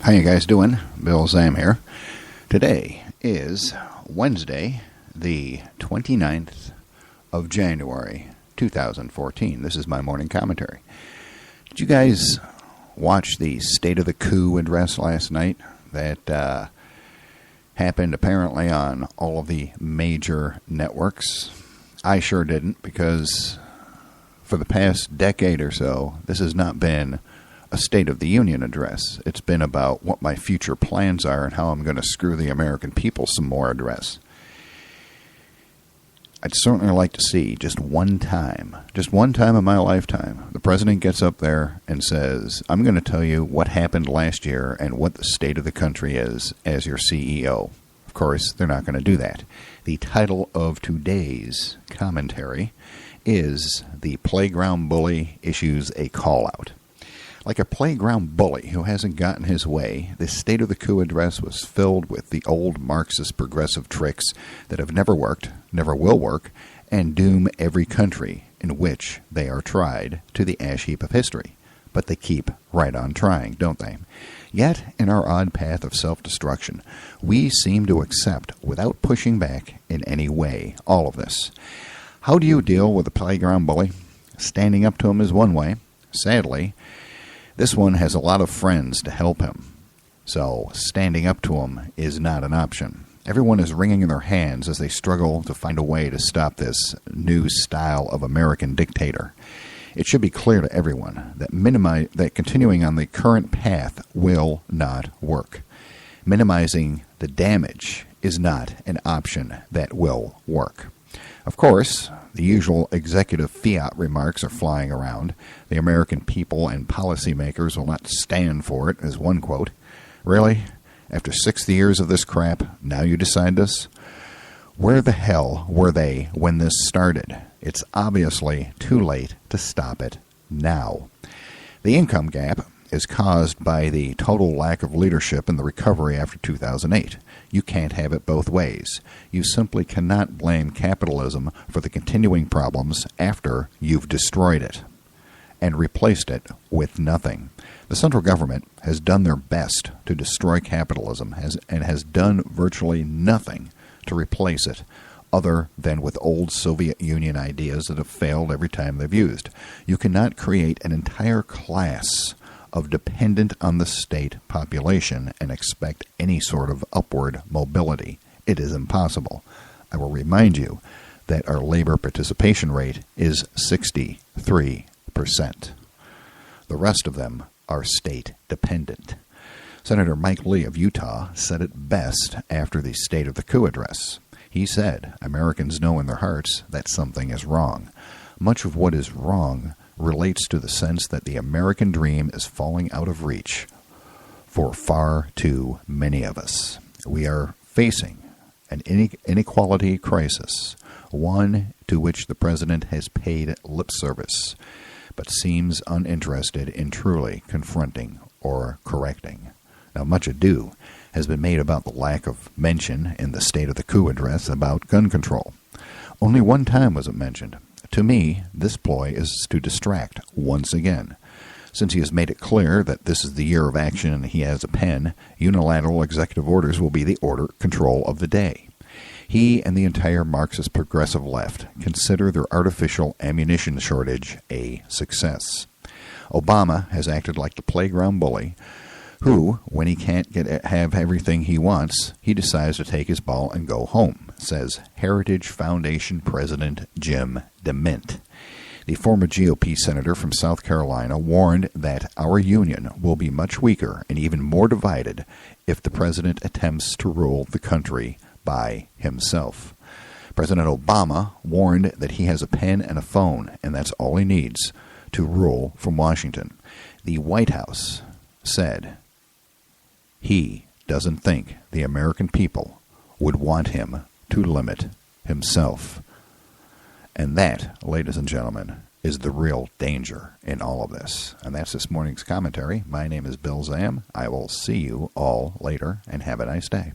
How you guys doing? Bill Zam here. Today is Wednesday, the 29th of January, 2014. This is my morning commentary. Did you guys watch the State of the Coup address last night that happened apparently on all of the major networks? I sure didn't, because for the past decade or so, this has not been a State of the Union address. It's been about what my future plans are and how I'm going to screw the American people some more address. I'd certainly like to see just one time in my lifetime, the president gets up there and says, I'm going to tell you what happened last year and what the state of the country is as your CEO. Of course, they're not going to do that. The title of today's commentary is The Playground Bully Issues a Call-Out. Like a playground bully who hasn't gotten his way, this State of the Coup address was filled with the old Marxist progressive tricks that have never worked, never will work, and doom every country in which they are tried to the ash heap of history. But they keep right on trying, don't they? Yet, in our odd path of self-destruction, we seem to accept, without pushing back in any way, all of this. How do you deal with a playground bully? Standing up to him is one way. Sadly, this one has a lot of friends to help him, so standing up to him is not an option. Everyone is wringing their hands as they struggle to find a way to stop this new style of American dictator. It should be clear to everyone that continuing on the current path will not work. Minimizing the damage is not an option that will work. Of course, the usual executive fiat remarks are flying around. The American people and policymakers will not stand for it, as one quote. Really? After 60 years of this crap, now you decide this? Where the hell were they when this started? It's obviously too late to stop it now. The income gap is caused by the total lack of leadership in the recovery after 2008. You can't have it both ways. You simply cannot blame capitalism for the continuing problems after you've destroyed it and replaced it with nothing. The central government has done their best to destroy capitalism and has done virtually nothing to replace it, other than with old Soviet Union ideas that have failed every time they've used. You cannot create an entire class of dependent on the state population and expect any sort of upward mobility. It is impossible. I will remind you that our labor participation rate is 63%. The rest of them are state dependent. Senator Mike Lee of Utah said it best after the State of the Coup address. He said, Americans know in their hearts that something is wrong. Much of what is wrong relates to the sense that the American dream is falling out of reach for far too many of us. We are facing an inequality crisis, one to which the president has paid lip service, but seems uninterested in truly confronting or correcting. Now, much ado has been made about the lack of mention in the State of the Coup address about gun control. Only one time was it mentioned. To me, this ploy is to distract once again. Since he has made it clear that this is the year of action and he has a pen, unilateral executive orders will be the control of the day. He and the entire Marxist progressive left consider their artificial ammunition shortage a success. Obama has acted like the playground bully who, when he can't have everything he wants, he decides to take his ball and go home, says Heritage Foundation President Jim DeMint. The former GOP senator from South Carolina warned that our union will be much weaker and even more divided if the president attempts to rule the country by himself. President Obama warned that he has a pen and a phone, and that's all he needs to rule from Washington. The White House said he doesn't think the American people would want him to limit himself. And that, ladies and gentlemen, is the real danger in all of this. And that's this morning's commentary. My name is Bill Zam. I will see you all later, and have a nice day.